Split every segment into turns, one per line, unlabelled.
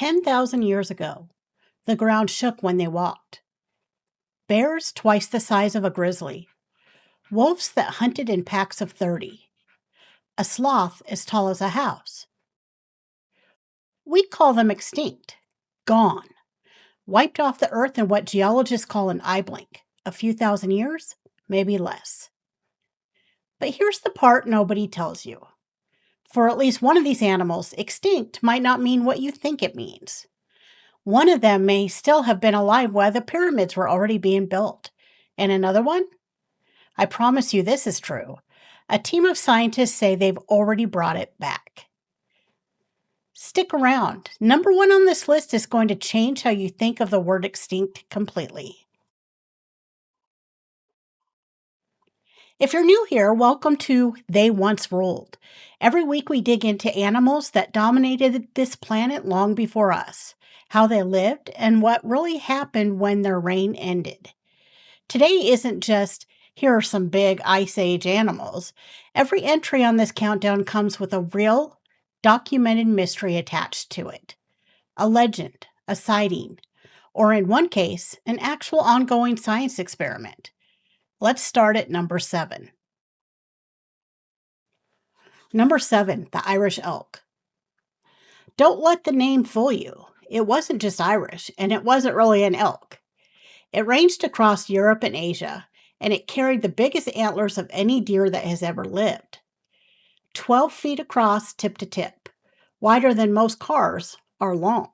10,000 years ago, the ground shook when they walked. Bears twice the size of a grizzly, wolves that hunted in packs of 30, a sloth as tall as a house. We call them extinct, gone, wiped off the earth in what geologists call an eye blink, a few thousand years, maybe less. But here's the part nobody tells you. For at least one of these animals, extinct might not mean what you think it means. One of them may still have been alive while the pyramids were already being built. And another one? I promise you this is true. A team of scientists say they've already brought it back. Stick around. Number one on this list is going to change how you think of the word extinct completely. If you're new here, welcome to They Once Ruled. Every week we dig into animals that dominated this planet long before us, how they lived, and what really happened when their reign ended. Today isn't just, here are some big Ice Age animals. Every entry on this countdown comes with a real, documented mystery attached to it. A legend, a sighting, or in one case, an actual ongoing science experiment. Let's start at number 7. Number 7, the Irish elk. Don't let the name fool you. It wasn't just Irish, and it wasn't really an elk. It ranged across Europe and Asia, and it carried the biggest antlers of any deer that has ever lived. 12 feet across, tip to tip, wider than most cars are long.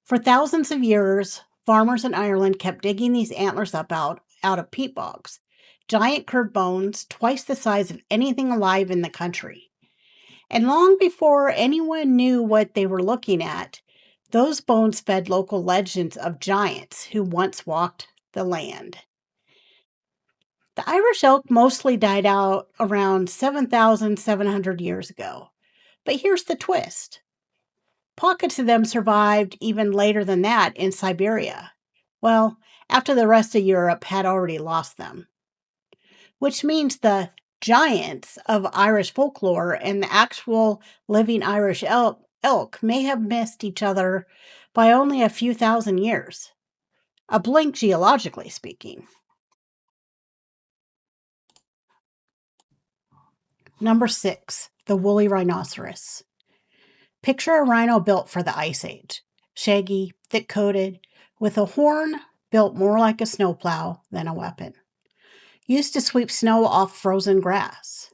For thousands of years, farmers in Ireland kept digging these antlers up out of peat bogs, giant curved bones twice the size of anything alive in the country. And long before anyone knew what they were looking at, those bones fed local legends of giants who once walked the land. The Irish elk mostly died out around 7,700 years ago. But here's the twist. Pockets of them survived even later than that in Siberia. Well, after the rest of Europe had already lost them. Which means the giants of Irish folklore and the actual living Irish elk may have missed each other by only a few thousand years. A blink geologically speaking. Number 6, the woolly rhinoceros. Picture a rhino built for the Ice Age. Shaggy, thick-coated, with a horn built more like a snowplow than a weapon. Used to sweep snow off frozen grass.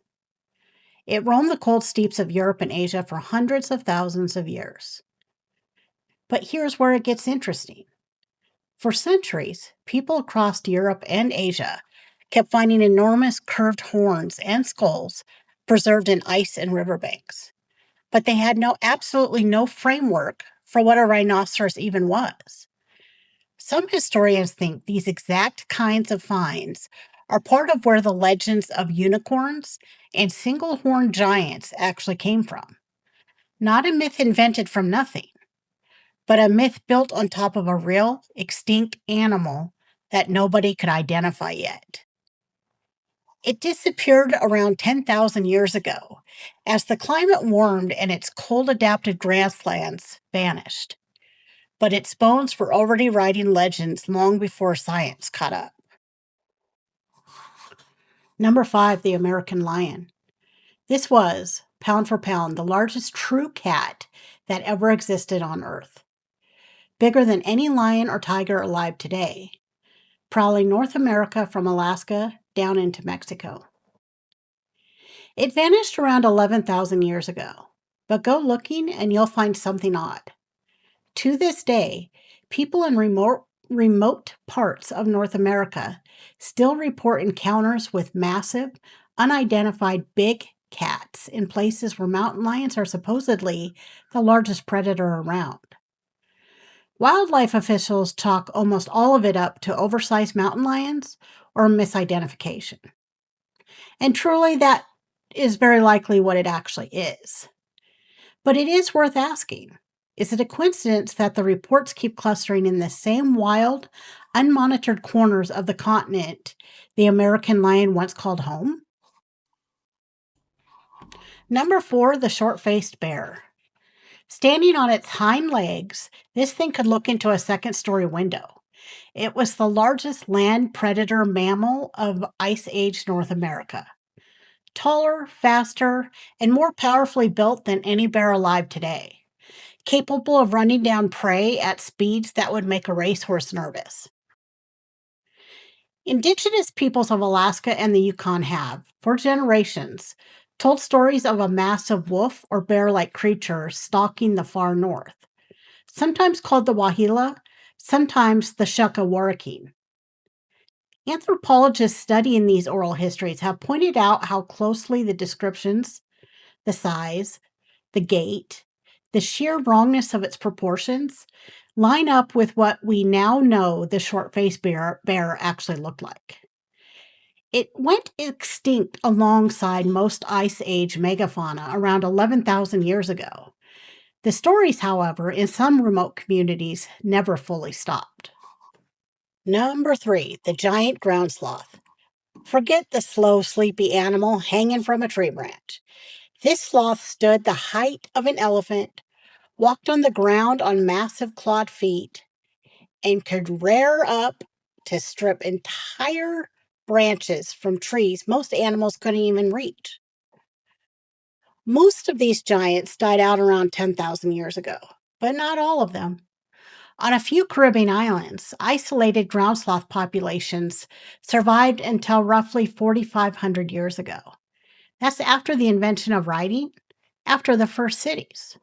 It roamed the cold steppes of Europe and Asia for hundreds of thousands of years. But here's where it gets interesting. For centuries, people across Europe and Asia kept finding enormous curved horns and skulls preserved in ice and riverbanks. But they had absolutely no framework for what a rhinoceros even was. Some historians think these exact kinds of finds are part of where the legends of unicorns and single-horned giants actually came from. Not a myth invented from nothing, but a myth built on top of a real, extinct animal that nobody could identify yet. It disappeared around 10,000 years ago as the climate warmed and its cold-adapted grasslands vanished. But its bones were already writing legends long before science caught up. Number 5, the American lion. This was, pound for pound, the largest true cat that ever existed on Earth. Bigger than any lion or tiger alive today, prowling North America from Alaska down into Mexico. It vanished around 11,000 years ago, but go looking and you'll find something odd. To this day, people in remote parts of North America still report encounters with massive, unidentified big cats in places where mountain lions are supposedly the largest predator around. Wildlife officials chalk almost all of it up to oversized mountain lions or misidentification. And truly, that is very likely what it actually is. But it is worth asking. Is it a coincidence that the reports keep clustering in the same wild, unmonitored corners of the continent the American lion once called home? Number 4, the short-faced bear. Standing on its hind legs, this thing could look into a second-story window. It was the largest land predator mammal of Ice Age North America. Taller, faster, and more powerfully built than any bear alive today, capable of running down prey at speeds that would make a racehorse nervous. Indigenous peoples of Alaska and the Yukon have, for generations, told stories of a massive wolf or bear like creature stalking the far north, sometimes called the Wahila, sometimes the Shakawarakeen. Anthropologists studying these oral histories have pointed out how closely the descriptions, the size, the gait, the sheer wrongness of its proportions line up with what we now know the short faced bear actually looked like. It went extinct alongside most Ice Age megafauna around 11,000 years ago. The stories, however, in some remote communities never fully stopped. Number 3, the giant ground sloth. Forget the slow, sleepy animal hanging from a tree branch. This sloth stood the height of an elephant, walked on the ground on massive clawed feet, and could rear up to strip entire branches from trees most animals couldn't even reach. Most of these giants died out around 10,000 years ago, but not all of them. On a few Caribbean islands, isolated ground sloth populations survived until roughly 4,500 years ago. That's after the invention of writing, after the first cities.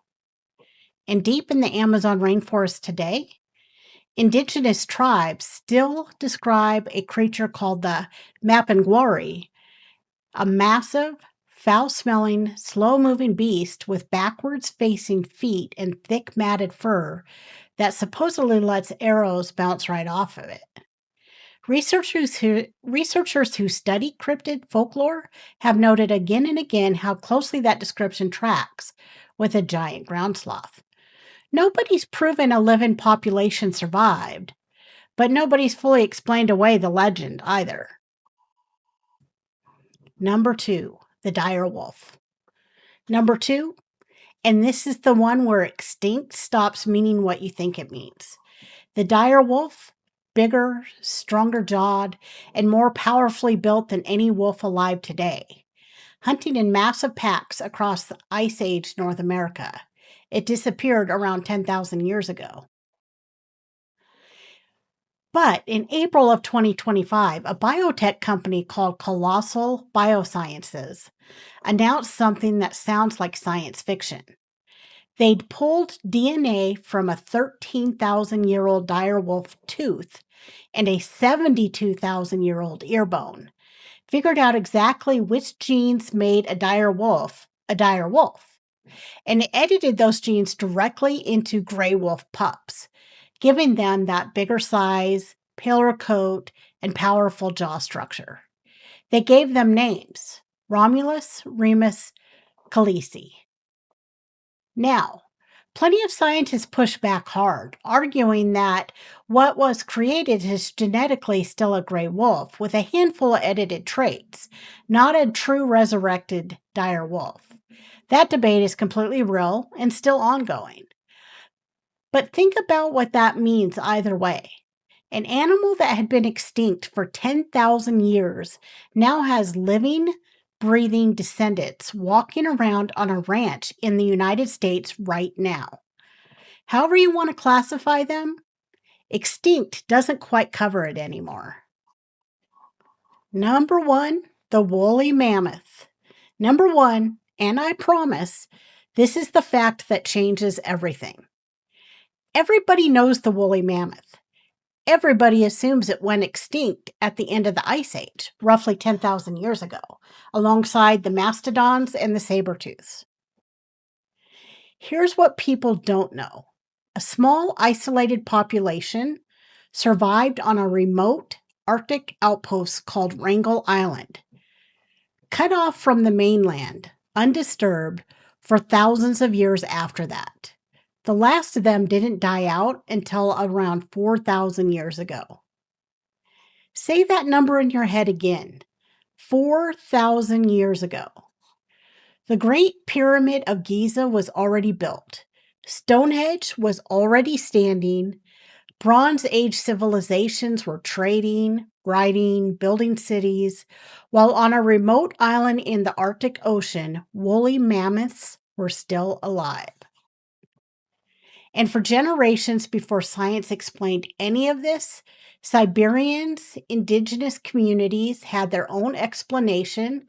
And deep in the Amazon rainforest today, indigenous tribes still describe a creature called the Mapinguari, a massive, foul smelling, slow moving beast with backwards facing feet and thick matted fur that supposedly lets arrows bounce right off of it. Researchers who study cryptid folklore have noted again and again how closely that description tracks with a giant ground sloth. Nobody's proven a living population survived, but nobody's fully explained away the legend either. Number 2, the dire wolf. Number 2, and this is the one where extinct stops meaning what you think it means. The dire wolf, bigger, stronger jawed, and more powerfully built than any wolf alive today, hunting in massive packs across the Ice Age North America. It disappeared around 10,000 years ago. But in April of 2025, a biotech company called Colossal Biosciences announced something that sounds like science fiction. They'd pulled DNA from a 13,000-year-old direwolf tooth and a 72,000-year-old ear bone, figured out exactly which genes made a dire wolf, and edited those genes directly into gray wolf pups, giving them that bigger size, paler coat, and powerful jaw structure. They gave them names: Romulus, Remus, Khaleesi. Now, plenty of scientists push back hard, arguing that what was created is genetically still a gray wolf with a handful of edited traits, not a true resurrected dire wolf. That debate is completely real and still ongoing. But think about what that means either way. An animal that had been extinct for 10,000 years now has living, breathing descendants walking around on a ranch in the United States right now. However, you want to classify them, extinct doesn't quite cover it anymore. Number 1, the woolly mammoth. Number 1, and I promise, this is the fact that changes everything. Everybody knows the woolly mammoth. Everybody assumes it went extinct at the end of the Ice Age, roughly 10,000 years ago, alongside the mastodons and the saber-tooths. Here's what people don't know. A small, isolated population survived on a remote Arctic outpost called Wrangel Island, cut off from the mainland, undisturbed, for thousands of years after that. The last of them didn't die out until around 4,000 years ago. Say that number in your head again. 4,000 years ago. The Great Pyramid of Giza was already built. Stonehenge was already standing. Bronze Age civilizations were trading, writing, building cities, while on a remote island in the Arctic Ocean, woolly mammoths were still alive. And for generations before science explained any of this, Siberians, indigenous communities had their own explanation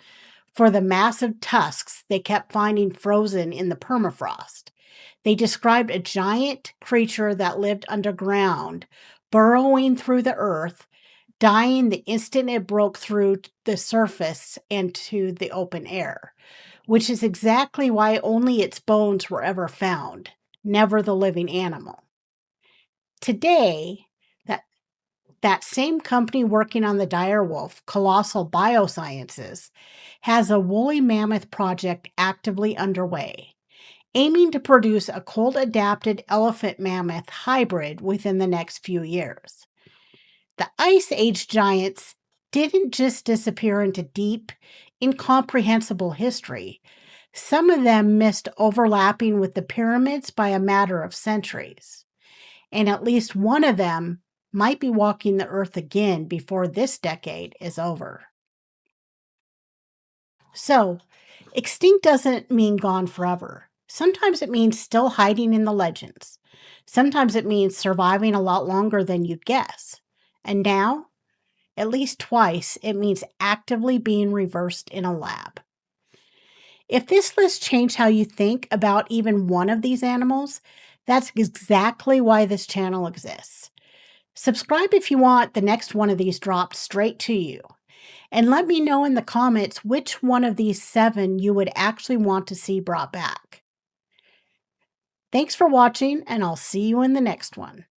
for the massive tusks they kept finding frozen in the permafrost. They described a giant creature that lived underground, burrowing through the earth, dying the instant it broke through the surface and to the open air, which is exactly why only its bones were ever found, never the living animal. Today, that that same company working on the direwolf, Colossal Biosciences, has a woolly mammoth project actively underway, aiming to produce a cold adapted elephant mammoth hybrid within the next few years. The Ice Age giants didn't just disappear into deep, incomprehensible history. Some of them missed overlapping with the pyramids by a matter of centuries, and at least one of them might be walking the earth again before this decade is over. So, extinct doesn't mean gone forever. Sometimes it means still hiding in the legends. Sometimes it means surviving a lot longer than you'd guess. And now, at least twice, it means actively being reversed in a lab. If this list changed how you think about even one of these animals, that's exactly why this channel exists. Subscribe if you want the next one of these dropped straight to you. And let me know in the comments which one of these 7 you would actually want to see brought back. Thanks for watching, and I'll see you in the next one.